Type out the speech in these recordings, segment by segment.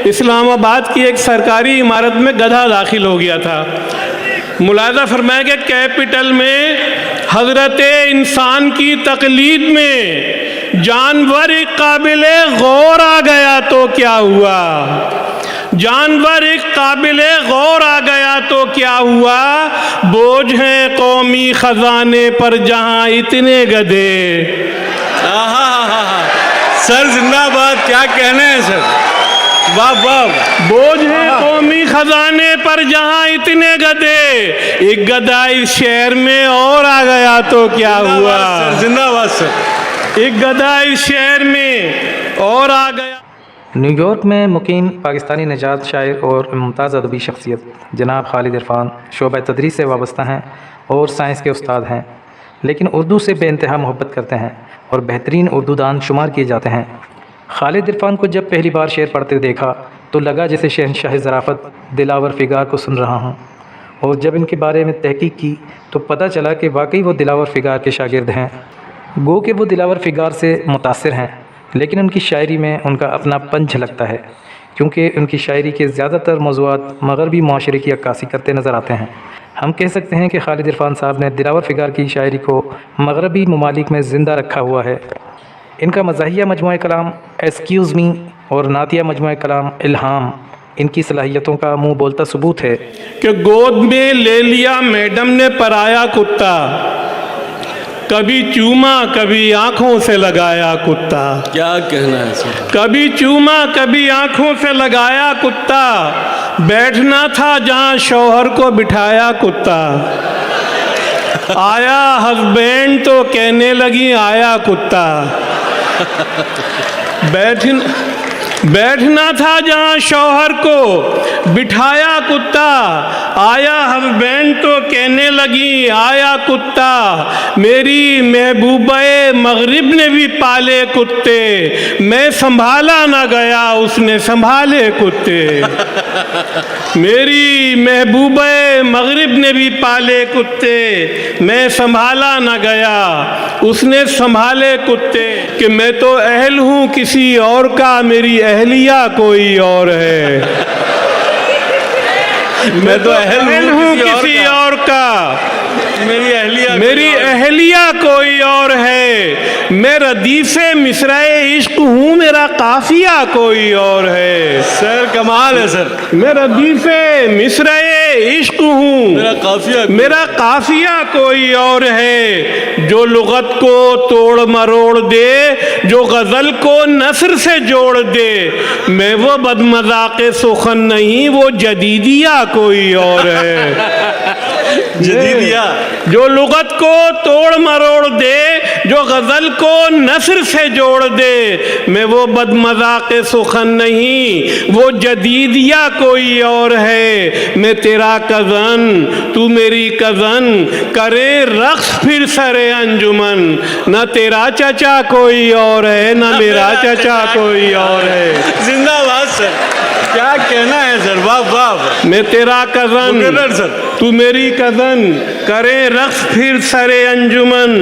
इस्लामाबाद की एक सरकारी इमारत में गधा दाखिल हो गया था। मुलाज़ा फरमाया कि कैपिटल में हज़रत इंसान की तकलीद में जानवर एक काबिले गौर आ गया तो क्या हुआ, जानवर एक काबिले गौर आ गया तो क्या हुआ, बोझ हैं कौमी खजाने पर जहां इतने गधे। सर जिंदाबाद, क्या कहना है सर, वाह वाह। बोझ है कौमी खजाने पर जहां इतने गधे, एक गधा इस शहर में और आ गया तो क्या हुआ, जिंदाबाद सर, एक गधा इस शहर में और आ गया। न्यूयॉर्क में मुकीम पाकिस्तानी निजात शायर और मुमताज़ अदबी शख्सियत जनाब खालिद इरफान शोबा तदरीस से वाबस्ता हैं और साइंस के उस्ताद हैं, लेकिन उर्दू से बेइंतहा मोहब्बत करते हैं और बेहतरीन उर्दू दान शुमार किए जाते हैं। खालिद इरफान को जब पहली बार शेर पढ़ते देखा तो लगा जैसे शहनशाह ज़राफ़त दिलावर फ़िगार को सुन रहा हूँ, और जब इनके बारे में तहकीक की तो पता चला कि वाकई वो दिलावर फ़िगार के शागिर्द हैं। गो कि वो दिलावर फ़िगार से मुतासिर हैं, लेकिन उनकी शायरी में उनका अपनापन झलकता है, क्योंकि उनकी शायरी के ज़्यादातर मौज़ूआत मगरबी माशरे की अक्कासी करते नज़र आते हैं। हम कह सकते हैं कि खालिद इरफान साहब ने दिलावर फ़िगार की शायरी को मगरबी ममालिक में ज़िंदा रखा हुआ है। इनका मज़ाहिया मजमूआ कलाम एक्सक्यूज़ मी और नातिया मजमूआ कलाम इल्हाम इनकी सलाहियतों का मुँह बोलता सबूत है कि गोद में ले लिया मैडम ने पराया कुत्ता, कभी चूमा कभी आंखों से लगाया कुत्ता। क्या कहना है सर, कभी चूमा कभी आंखों से लगाया कुत्ता, बैठना था जहां शौहर को बिठाया कुत्ता। आया हस्बैंड तो कहने लगी आया कुत्ता, बैठना था जहां शौहर को बिठाया कुत्ता, आया हस्बैंड तो कहने लगी आया कुत्ता। मेरी महबूबे मगरिब ने भी पाले कुत्ते, मैं संभाला ना गया उसने संभाले कुत्ते। मेरी महबूबे मगरिब ने भी पाले कुत्ते, मैं संभाला ना गया उसने संभाले कुत्ते। कि मैं तो अहल हूँ किसी और का, मेरी अहलिया कोई और है। मैं तो अहल हूँ किसी और का, मेरी अहलिया कोई और है। मैं रदीफ़े मिसराए इश्क हूँ, मेरा काफ़िया कोई और है। सर कमाल है सर, मैं रदीफ़े मिसराए इश्क हूँ, मेरा काफ़िया कोई और है। जो लुग़त को तोड़ मरोड़ दे, जो गज़ल को नस्र से जोड़ दे, मैं वो बदमज़ाक़े सुखन नहीं, वो जदीदिया कोई और है। जदीदिया, जो लुग़त को तोड़ मरोड़ दे, जो गज़ल को नस्र से जोड़ दे, मैं वो बदमज़ाक़े सुखन नहीं, वो जदीदिया कोई और है। मैं तेरा कज़न तू मेरी कज़न, करे रक़्स फिर सरे अंजुमन। न तेरा चचा कोई और है, न मेरा चचा कोई और है। जिंदाबाद सर, क्या कहना है सर, वाह वाह। मैं तेरा कज़न सर, तू मेरी कज़न, करे रक़्स फिर सरे अंजुमन।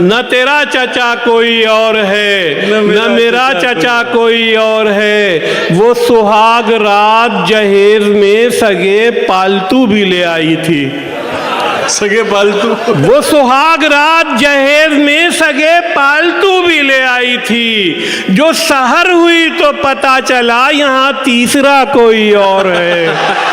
न तेरा चचा कोई और है, न मेरा चचा कोई और है। वो सुहाग रात जहेज में सगे पालतू भी ले आई थी, सगे पालतू। वो सुहाग रात जहेज में सगे पालतू भी ले आई थी। जो सहर हुई तो पता चला यहाँ तीसरा कोई और है।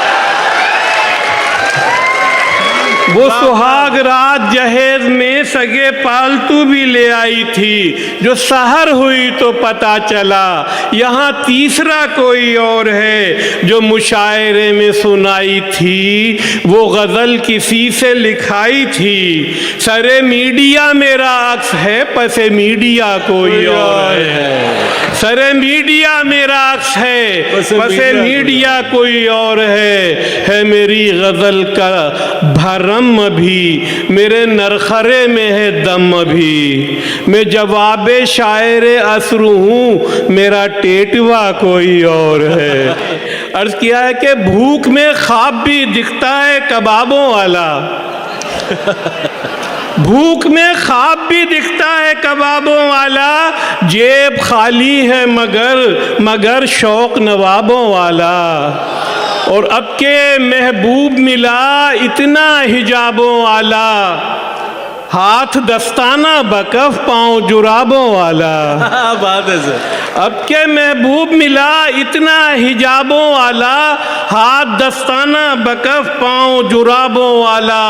वो सुहाग रात जहेज में सगे पालतू भी ले आई थी। जो सहर हुई तो पता चला यहाँ तीसरा कोई और है। जो मुशायरे में सुनाई थी वो गज़ल किसी से लिखाई थी। सरे मीडिया मेरा अक्स है, पसे मीडिया कोई और है। सरे मीडिया मेरा अक्स है, पसे मीडिया कोई और है मेरी गज़ल का भरम भी, मेरे नरखरे में है दम भी। मैं जवाबे शायरे असरू हूँ, मेरा टेटवा कोई और है। अर्ज़ किया है कि भूख में ख्वाब भी दिखता है कबाबों वाला। भूख में ख्वाब भी दिखता है कबाबों वाला, जेब खाली है मगर शौक नवाबों वाला। और अब के महबूब मिला इतना हिजाबों वाला, हाथ दस्ताना बकफ पाँव जुराबों वाला। बात है सर। अब के महबूब मिला इतना हिजाबों वाला, हाथ दस्ताना बकफ पाँव जुराबों वाला।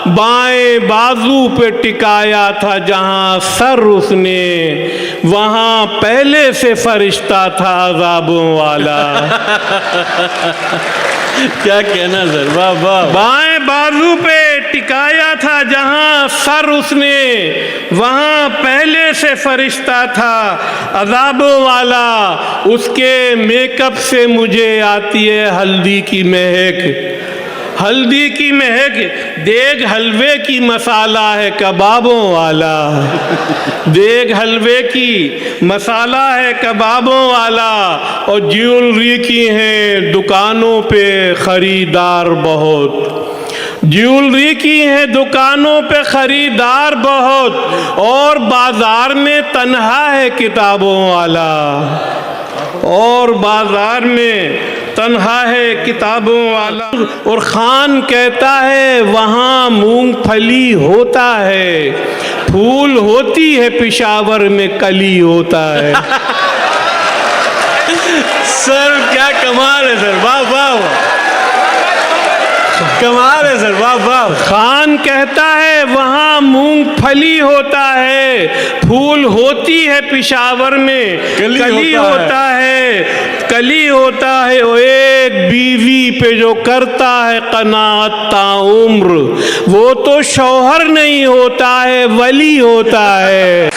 बाएं बाजू पे टिकाया था जहाँ सर उसने, वहाँ पहले से फरिश्ता था अज़ाबों वाला। क्या कहना सर, वाह वाह। बाएं बाजू पे टिकाया था जहाँ सर उसने, वहाँ पहले से फरिश्ता था अज़ाबों वाला। उसके मेकअप से मुझे आती है हल्दी की महक, हल्दी की महक। देग हलवे की मसाला है कबाबों वाला, देग हलवे की मसाला है कबाबों वाला। और ज्वेलरी की हैं दुकानों पे खरीदार बहुत, ज्वेलरी की है दुकानों पे खरीदार बहुत। और बाजार में तन्हा है किताबों वाला, और बाजार में तन्हा है किताबों वाला। और खान कहता है वहाँ मूंगफली होता है, फूल होती है पिशावर में कली होता है। सर क्या कमाल है सर, वाह वाह, कमाल है सर, वाह वाह। खान कहता है वहाँ मूंगफली होता है, फूल होती है पिशावर में कली होता है, कली होता है। वो एक बीवी पे जो करता है कनात ताउम्र, वो तो शौहर नहीं होता है वली होता है।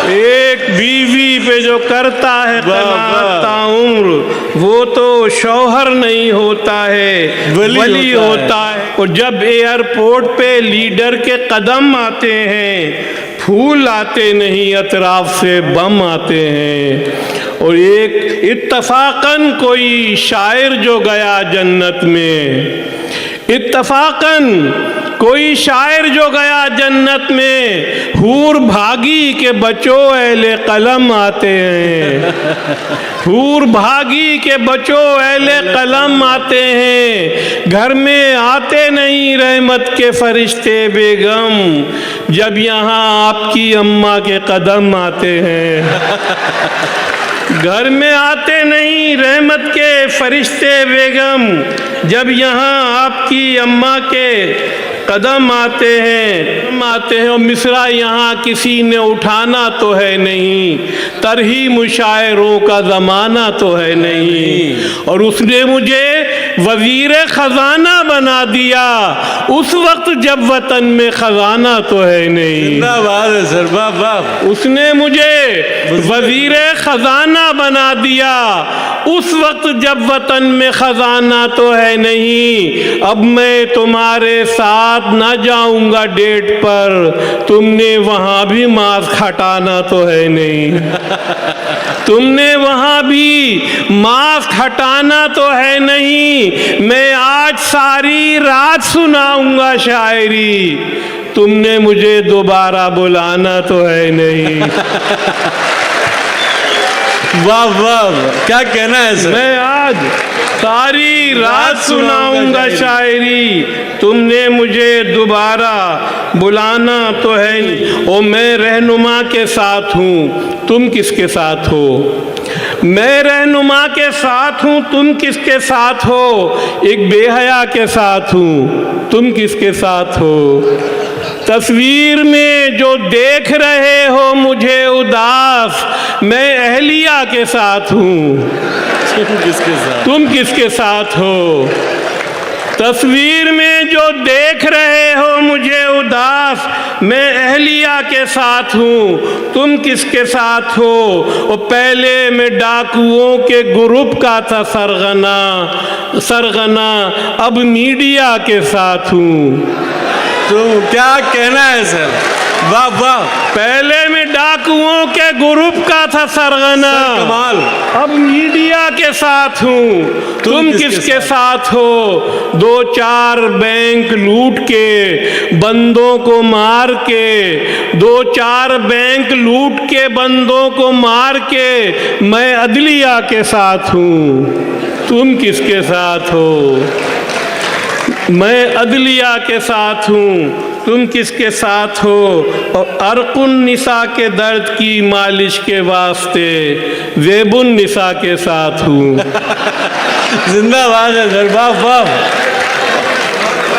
एक बीवी पे जो करता है कनात ताउम्र, वो तो शौहर नहीं होता है वली होता है। और जब एयरपोर्ट पे लीडर के कदम आते हैं, फूल आते नहीं अतराफ से बम आते हैं। और एक इत्तफाकन कोई शायर जो गया जन्नत में, इत्तफाकन कोई शायर जो गया जन्नत में, हूर भागी के बचो अहले कलम आते हैं, हूर भागी के बचो अहले कलम आते हैं। घर में आते नहीं रहमत के फरिश्ते बेगम, जब यहाँ आपकी अम्मा के कदम आते हैं। घर में आते नहीं रहमत के फरिश्ते बेगम, जब यहाँ आपकी अम्मा के कदम आते हैं, आते हैं। और मिसरा यहाँ किसी ने उठाना तो है नहीं, तरही मुशायरों का ज़माना तो है नहीं। और उसने मुझे वज़ीर ख़ज़ाना बना दिया उस वक्त जब वतन में ख़ज़ाना तो है नहीं। जिंदाबाद है सर, वाह वाह। उसने मुझे वज़ीर ख़ज़ाना बना दिया उस वक्त जब वतन में ख़ज़ाना तो है नहीं। अब मैं तुम्हारे साथ ना जाऊंगा डेट पर, तुमने वहाँ भी मास्क हटाना तो है नहीं। तुमने वहाँ भी मास्क हटाना तो है नहीं। मैं आज सारी रात सुनाऊंगा शायरी, तुमने मुझे दोबारा बुलाना तो है नहीं। वाह वाह, क्या कहना है सर। मैं आज सारी रात सुनाऊंगा शायरी, तुमने मुझे दोबारा बुलाना तो है नहीं। ओ मैं रहनुमा के साथ हूँ, तुम किसके साथ हो? मैं रहनुमा के साथ हूँ, तुम किसके साथ हो? एक बेहया के साथ हूँ, तुम किसके साथ हो? तस्वीर में जो देख रहे हो मुझे उदास, मैं अहलिया के साथ हूँ, तुम किसके साथ हो? तस्वीर में जो देख रहे हो मुझे उदास, मैं अहलिया के साथ हूँ, तुम किसके साथ हो? और पहले मैं डाकुओं के ग्रुप का था सरगना, अब मीडिया के साथ हूँ। तो क्या कहना है सर। वाह वाह पहले में डाकुओं के ग्रुप का था सरगना, कमाल। अब मीडिया के साथ हूँ। तुम किसके साथ हो? 2-4 बैंक लूट के बंदों को मार के, 2-4 बैंक लूट के बंदों को मार के मैं अदलिया के साथ हूँ। तुम किसके साथ हो? मैं अदलिया के साथ हूँ, तुम किसके साथ हो? और अरकुन निसा के दर्द की मालिश के वास्ते ज़ेबुन निसा के साथ हूँ। जिंदाबाद है सर, वाह वाह,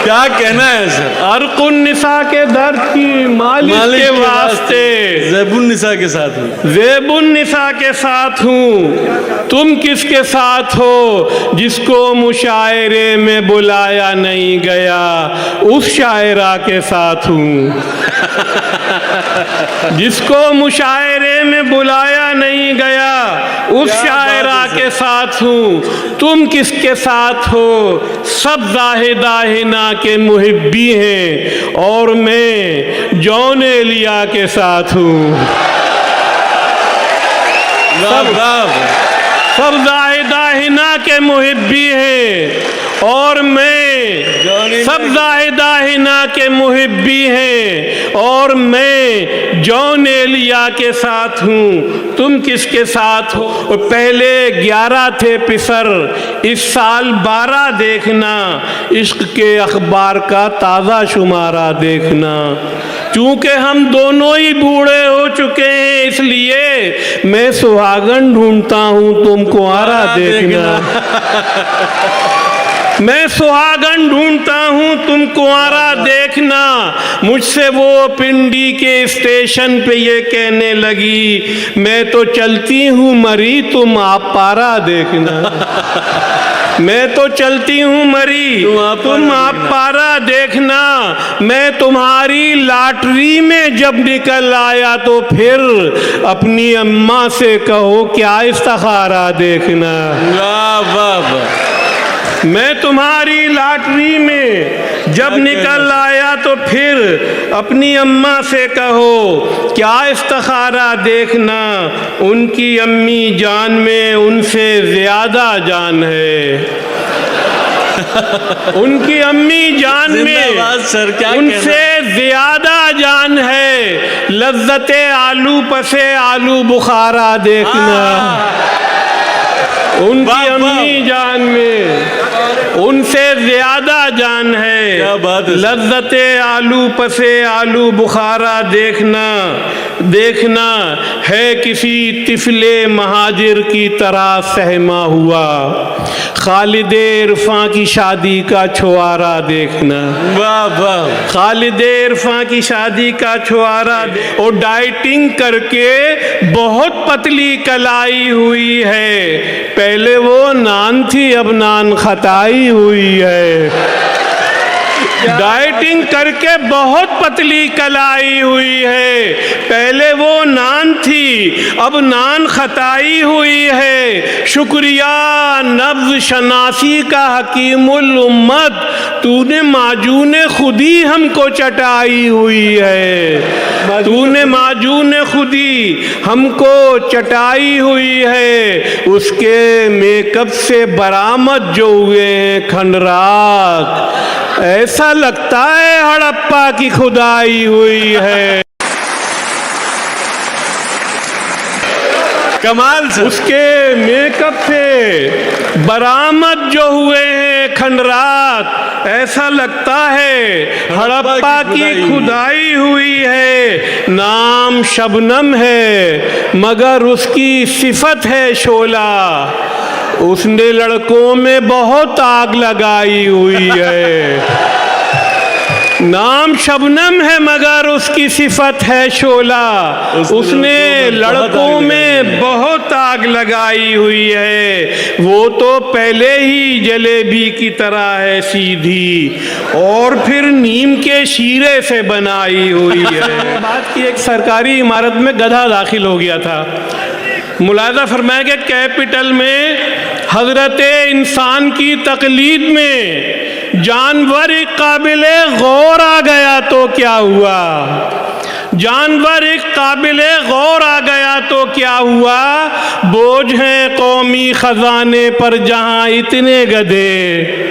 क्या कहना है सर। अरकुन निसा के दर्द की मालिश के वास्ते ज़ेबुन निसा के साथ हूँ। ज़ेबुन निसा के साथ हूँ। तुम किसके साथ हो? जिसको मुशायरे में बुलाया नहीं गया उस शायरा के साथ हूँ। जिसको मुशायरे में बुलाया नहीं गया उस शायरा के साथ हूँ। तुम किसके साथ हो? सब ज़ाहिदा हिना के मुहिब्बी हैं और मैं जौन एलिया के साथ हूँ। सब ज़ाहिदा हिना के मुहिब्बी हैं और मैं सब ज़ाहिदा हिना के मुहिब्बी हैं और मैं जौन एलिया के साथ हूँ। तुम किसके साथ हो? पहले 11 थे पिसर, इस साल 12 देखना, इश्क के अखबार का ताज़ा शुमारा देखना। चूँकि हम दोनों ही बूढ़े हो चुके हैं इसलिए मैं सुहागन ढूंढता हूँ, तुम कुंवारा देखना। मैं सुहागन ढूंढता हूँ, तुम कुंवारा देखना। मुझसे वो पिंडी के स्टेशन पे ये कहने लगी, मैं तो चलती हूँ मरी, तुम आप पारा देखना। मैं तो चलती हूँ मरी, तुम आप पारा देखना। मैं तुम्हारी लॉटरी में जब निकल आया तो फिर अपनी अम्मा से कहो क्या इस्तिखारा देखना। वाह वाह वाह, मैं तुम्हारी लॉटरी में जब निकल आया तो फिर अपनी अम्मा से कहो क्या इस्तिखारा देखना। उनकी अम्मी जान में उनसे ज़्यादा जान है। उनकी अम्मी जान में सर, क्या उनसे ज़्यादा जान है। लज्जते आलू पसे आलू बुखारा देखना। उनकी अम्मी जान में उनसे ज़्यादा जान है। क्या बात है। लज्जते आलू पसे आलू बुखारा देखना। देखना है किसी तिफले महाजिर की तरह सहमा हुआ। खालिदे इरफां की शादी का छुआरा देखना। वाह वाह, खालिदे इरफां की शादी का छुआरा और डाइटिंग करके बहुत पतली कलाई हुई है। पहले वो नान थी, अब नान खताई हुई है। डाइटिंग करके बहुत पतली कलाई हुई है। पहले वो नान थी, अब नान खताई हुई है। शुक्रिया नब्ज़ शनासी का हकीमुल उम्मत, तूने माजून खुदी हमको चटाई हुई है। तूने माजून खुदी हमको चटाई हुई है। उसके मेकअप से बरामद जो हुए हैं खंडरात, ऐसा लगता है हड़प्पा की खुदाई हुई है। कमाल सर। उसके मेकअप से बरामद जो हुए हैं खंडरात, ऐसा लगता है हड़प्पा की खुदाई हुई है। नाम शबनम है मगर उसकी सिफत है शोला। उसने लड़कों में बहुत आग लगाई हुई है। नाम शबनम है मगर उसकी सिफत है शोला। उसने लड़कों में बहुत आग लगाई हुई है। वो तो पहले ही जलेबी की तरह है सीधी, और फिर नीम के शीरे से बनाई हुई है। बात की एक सरकारी इमारत में गधा दाखिल हो गया था। मुलाज़ा फरमाया कि कैपिटल में हज़रत इंसान की तकलीद में जानवर काबिले गौर आ गया तो क्या हुआ। जानवर एक काबिले गौर आ गया तो क्या हुआ, बोझ हैं कौमी खजाने पर जहां इतने गधे।